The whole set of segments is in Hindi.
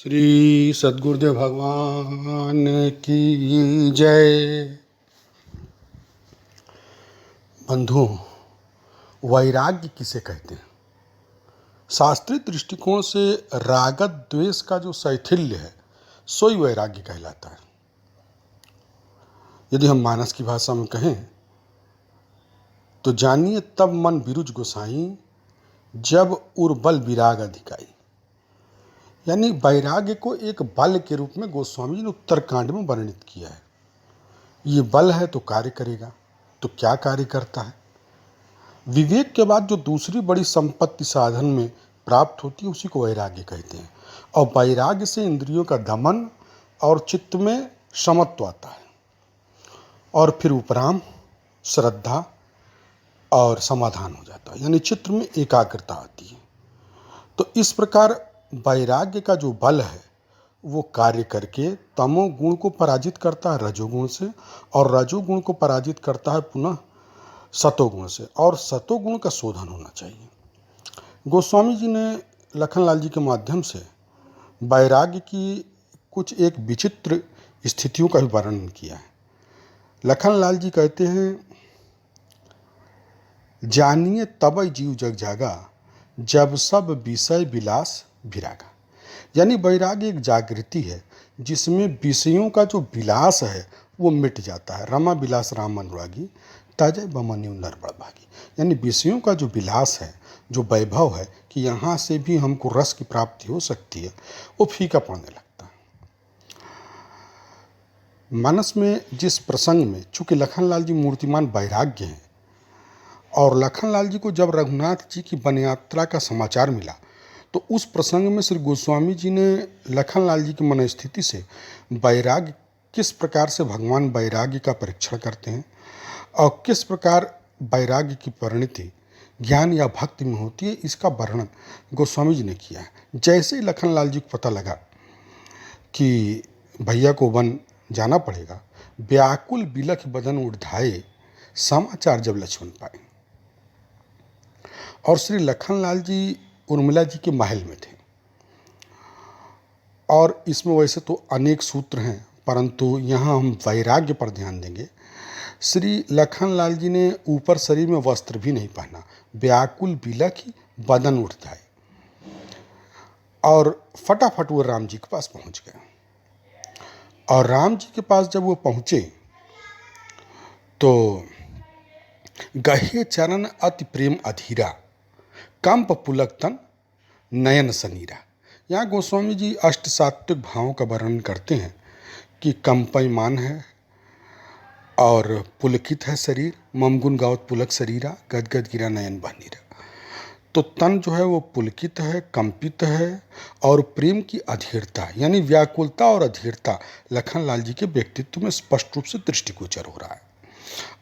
श्री सद्गुरुदेव भगवान की जय। बंधुओं, वैराग्य किसे कहते हैं? शास्त्रीय दृष्टिकोण से राग द्वेष का जो शैथिल्य है सो ही वैराग्य कहलाता है। यदि हम मानस की भाषा में कहें तो जानिए तब मन बिरुज गोसाई, जब उर्बल विराग अधिकाई। यानी वैराग्य को एक बल के रूप में गोस्वामी जी ने उत्तरकांड में वर्णित किया है। ये बल है तो कार्य करेगा। तो क्या कार्य करता है? विवेक के बाद जो दूसरी बड़ी संपत्ति साधन में प्राप्त होती है उसी को वैराग्य कहते हैं। और वैराग्य से इंद्रियों का दमन और चित्त में समत्व आता है, और फिर उपराम श्रद्धा और समाधान हो जाता है, यानी चित्त में एकाग्रता आती है। तो इस प्रकार वैराग्य का जो बल है वो कार्य करके तमोगुण को पराजित करता है रजोगुण से, और रजोगुण को पराजित करता है पुनः सतोगुण से, और सतोगुण का शोधन होना चाहिए। गोस्वामी जी ने लखनलाल जी के माध्यम से वैराग्य की कुछ एक विचित्र स्थितियों का भी वर्णन किया है। लखनलाल जी कहते हैं, जानिए तब जीव जग जागा, जब सब विषय विलास विरागा। यानी वैराग्य एक जागृति है जिसमें विषयों का जो विलास है वो मिट जाता है। रमा विलास राम अनुरागी, तजय बमन्यु नर बड़भागी। यानी विषयों का जो विलास है, जो वैभव है कि यहाँ से भी हमको रस की प्राप्ति हो सकती है, वो फीका पड़ने लगता है। मानस में जिस प्रसंग में, चूंकि लखनलाल जी मूर्तिमान वैराग्य हैं, और लखनलाल जी को जब रघुनाथ जी की वन यात्रा का समाचार मिला तो उस प्रसंग में श्री गोस्वामी जी ने लखनलाल जी की मनस्थिति से वैराग्य, किस प्रकार से भगवान वैराग्य का परीक्षण करते हैं और किस प्रकार वैराग्य की परिणति ज्ञान या भक्ति में होती है, इसका वर्णन गोस्वामी जी ने किया है। जैसे ही लखनलाल जी को पता लगा कि भैया को वन जाना पड़ेगा, व्याकुल बिलख बदन उठाए समाचार जब लक्ष्मण पाए। और श्री लखनलाल जी उर्मिला जी के महल में थे, और इसमें वैसे तो अनेक सूत्र हैं परंतु यहाँ हम वैराग्य पर ध्यान देंगे। श्री लखनलाल जी ने ऊपर शरीर में वस्त्र भी नहीं पहना, व्याकुल बिलख बदन उठ जाए, और फटाफट वो राम जी के पास पहुँच गए। और राम जी के पास जब वो पहुँचे तो गहे चरण अति प्रेम अधीरा, कंप पुलक तन नयन सनीरा। यहाँ गोस्वामी जी अष्ट सात्विक भावों का वर्णन करते हैं कि कंपयमान है और पुलकित है शरीर, ममगुण गावत पुलक शरीरा, गदगद गिरा नयन बहनीरा। तो तन जो है वो पुलकित है, कंपित है, और प्रेम की अधीरता यानी व्याकुलता और अधीरता लखनलाल जी के व्यक्तित्व में स्पष्ट रूप से दृष्टिगोचर हो रहा है।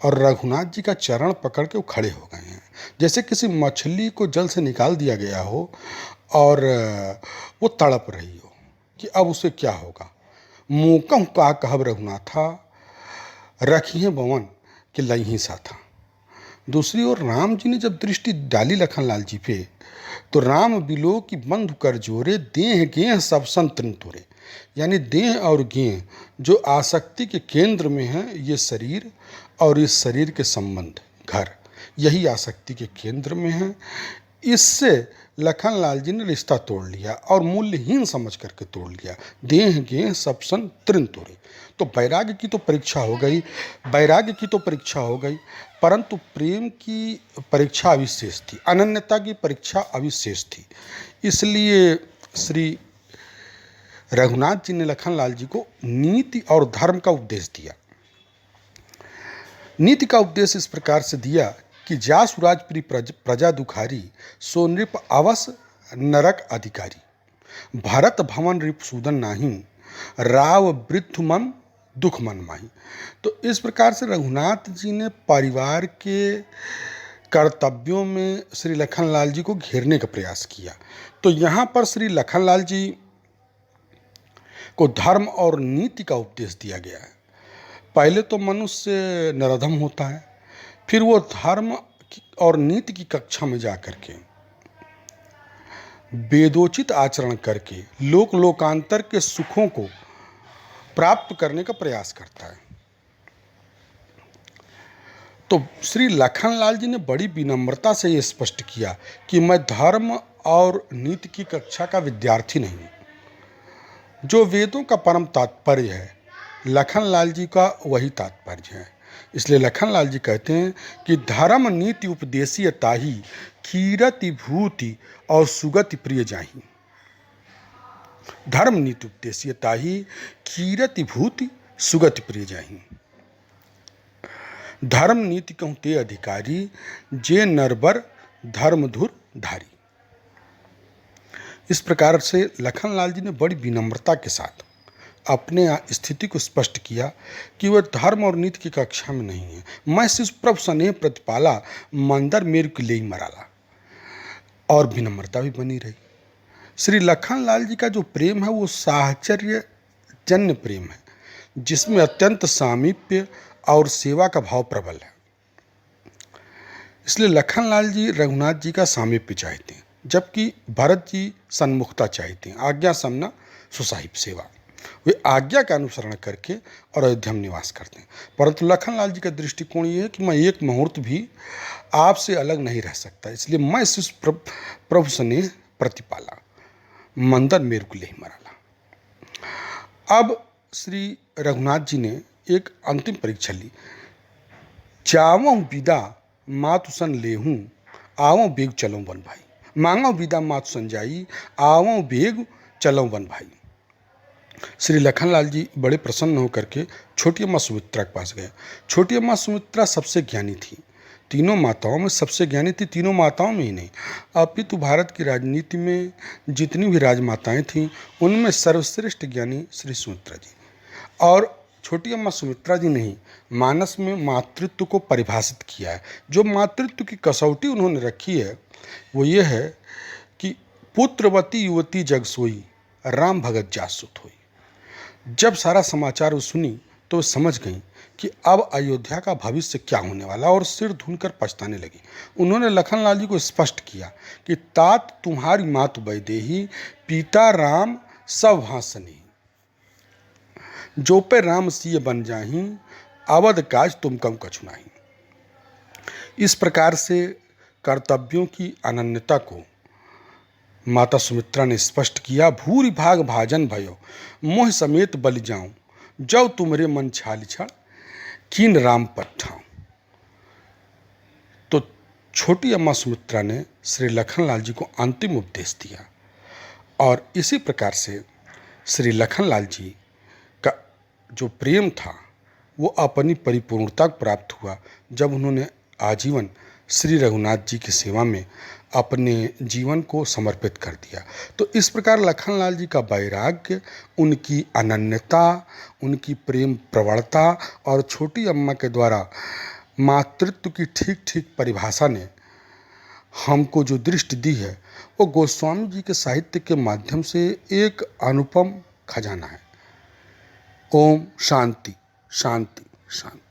और रघुनाथ जी का चरण पकड़ के वो खड़े हो गए हैं, जैसे किसी मछली को जल से निकाल दिया गया हो और वो तड़प रही हो कि अब उसे क्या होगा। मूकहु का कहब रघुनाथा, रखिए बवन कि लही सा था। दूसरी ओर राम जी ने जब दृष्टि डाली लखनलाल जी पे तो राम बिलो की बंधु कर जोरे, देह गेह सब संतन तोरे। यानी देह और गेह जो आसक्ति के केंद्र में है, ये शरीर और इस शरीर के संबंध घर, यही आसक्ति के केंद्र में है। इससे लखनलाल जी ने रिश्ता तोड़ लिया और मूल्यहीन समझ करके तोड़ लिया। देह गेह सब सन तृण तोरे। तो वैराग्य की तो परीक्षा हो गई, वैराग्य की तो परीक्षा हो गई, परंतु प्रेम की परीक्षा अविशेष थी, अनन्यता की परीक्षा अविशेष थी। इसलिए श्री रघुनाथ जी ने लखनलाल जी को नीति और धर्म का उपदेश दिया। नीति का उपदेश इस प्रकार से दिया कि जा सुराज प्री प्रजा दुखारी, सो नृप अवस नरक अधिकारी। भरत भवन रिप सूदन नाही, राव वृद्ध मन दुख मन माही। तो इस प्रकार से रघुनाथ जी ने परिवार के कर्तव्यों में श्री लखनलाल जी को घेरने का प्रयास किया। तो यहाँ पर श्री लखनलाल जी को धर्म और नीति का उपदेश दिया गया है। पहले तो मनुष्य नराधम होता है, फिर वो धर्म और नीति की कक्षा में जा कर के वेदोचित आचरण करके लोक लोकांतर के सुखों को प्राप्त करने का प्रयास करता है। तो श्री लखनलाल जी ने बड़ी विनम्रता से ये स्पष्ट किया कि मैं धर्म और नीति की कक्षा का विद्यार्थी नहीं हूँ। जो वेदों का परम तात्पर्य है, लखनलाल जी का वही तात्पर्य है। इसलिए लखनलाल जी कहते हैं कि धर्म नीति उपदेशीय ताही, कीरति भूति और सुगति प्रिय जाही। धर्म नीति उपदेशीय ताही, कीरति भूति सुगति प्रिय जाही। धर्म नीति कहूँ ते अधिकारी, जे नरबर धर्मधुर धारी। इस प्रकार से लखनलाल जी ने बड़ी विनम्रता के साथ अपने स्थिति को स्पष्ट किया कि वह धर्म और नीति की कक्षा में नहीं है। मैं सिर्फ प्रभु स्नेह प्रतिपाला, मंदर मेरु के लिए मराला। और विनम्रता भी बनी रही। श्री लखनलाल जी का जो प्रेम है वो साहचर्य जन्य प्रेम है, जिसमें अत्यंत सामीप्य और सेवा का भाव प्रबल है। इसलिए लखनलाल जी रघुनाथ जी का सामीप्य चाहते हैं, जबकि भरत जी सन्मुखता चाहते हैं, आज्ञा समना सुसाहिब सेवा। वे आज्ञा का अनुसरण करके और अयोध्या में निवास करते हैं। परंतु लखनलाल जी का दृष्टिकोण ये है कि मैं एक मुहूर्त भी आपसे अलग नहीं रह सकता, इसलिए मैं इस प्रभु स्नेह प्रतिपाला, मंदर मेरु के लिए मराला। अब श्री रघुनाथ जी ने एक अंतिम परीक्षा ली। चावों विदा मातु सन लेहूं, आवों बेग चलों वन भाई। मांगो विदा मातु सन जाई, आवों बेग चलों वन भाई। श्री लखनलाल जी बड़े प्रसन्न होकर के छोटी अम्मा सुमित्रा के पास गए। छोटी अम्मा सुमित्रा सबसे ज्ञानी थी, तीनों माताओं में सबसे ज्ञानी थी, तीनों माताओं में ही नहीं अपितु भारत की राजनीति में जितनी भी राजमाताएं थीं उनमें सर्वश्रेष्ठ ज्ञानी श्री सुमित्रा जी। और छोटी अम्मा सुमित्रा जी ने ही मानस में मातृत्व को परिभाषित किया है। जो मातृत्व की कसौटी उन्होंने रखी है वो ये है कि पुत्रवती युवती जग सोई, राम भगत जासुत होई। जब सारा समाचार वो सुनी तो वो समझ गई कि अब अयोध्या का भविष्य क्या होने वाला, और सिर धुनकर पछताने लगी। उन्होंने लखनलाल जी को स्पष्ट किया कि तात तुम्हारी मातु वैदेही, पिता राम सब हासनी, जो पे राम सिय बन जाही, अवध काज तुम कम कछु नाही। इस प्रकार से कर्तव्यों की अनन्यता को माता सुमित्रा ने स्पष्ट किया। भूरि भाग भाजन भयो, मोह समेत बलि जाऊं, जब तुम्हारे मन छाली छड़, कीन राम पट्ठाऊं। तो छोटी अम्मा सुमित्रा ने श्री लखनलाल जी को अंतिम उपदेश दिया, और इसी प्रकार से श्री लखनलाल जी का जो प्रेम था वो अपनी परिपूर्णता को प्राप्त हुआ जब उन्होंने आजीवन श्री रघुनाथ जी की सेवा में अपने जीवन को समर्पित कर दिया। तो इस प्रकार लखनलाल जी का वैराग्य, उनकी अनन्यता, उनकी प्रेम प्रवणता और छोटी अम्मा के द्वारा मातृत्व की ठीक ठीक परिभाषा ने हमको जो दृष्टि दी है वो गोस्वामी जी के साहित्य के माध्यम से एक अनुपम खजाना है। ओम शांति शांति शांति।